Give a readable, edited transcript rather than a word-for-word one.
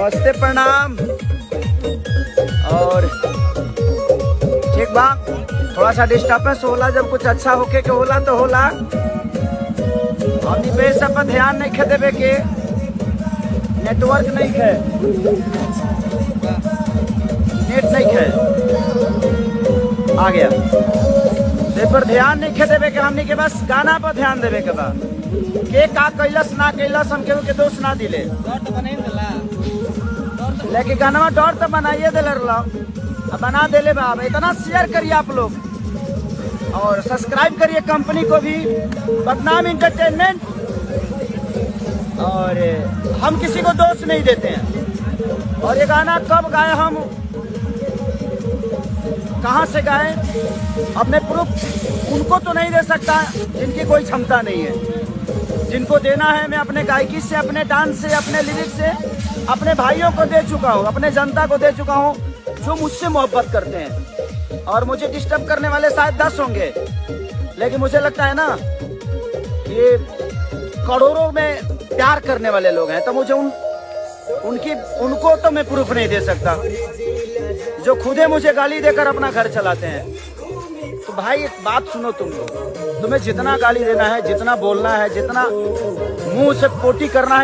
नमस्ते प्रणाम। और ठीक बा, थोड़ा सा डिस्टर्बेंस होला, जब कुछ अच्छा होके के होला तो होला। अपनी बेस पर ध्यान नहीं खे देवे के, नेटवर्क नहीं है, नेट नहीं है, आ गया दे पर ध्यान नहीं खे देवे के। हमनी के बस गाना पर ध्यान देवे के बा, के का कैलस ना कैलस हम केहू के दोष ना दिले, लेकिन गाना डर तो बनाइए दिले बना देले बा। इतना शेयर करिए आप लोग और सब्सक्राइब करिए कंपनी को भी, बदनाम इंटरटेनमेंट। और हम किसी को दोष नहीं देते हैं। और ये गाना कब गाए, हम कहां से गाए, अपने प्रूफ उनको तो नहीं दे सकता जिनकी कोई क्षमता नहीं है। जिनको देना है मैं अपने गायकी से, अपने डांस से, अपने लिरिक्स से अपने भाइयों को दे चुका हूँ, अपने जनता को दे चुका हूँ जो मुझसे मोहब्बत करते हैं। और मुझे डिस्टर्ब करने वाले शायद 10 होंगे, लेकिन मुझे लगता है ना ये करोड़ों में प्यार करने वाले लोग हैं। तो मुझे उनको तो मैं प्रूफ नहीं दे सकता, जो खुदे मुझे गाली देकर अपना घर चलाते हैं। तो भाई एक बात सुनो, तुम्हें जितना गाली देना है, जितना बोलना है, जितना मुंह से पोटी करना है,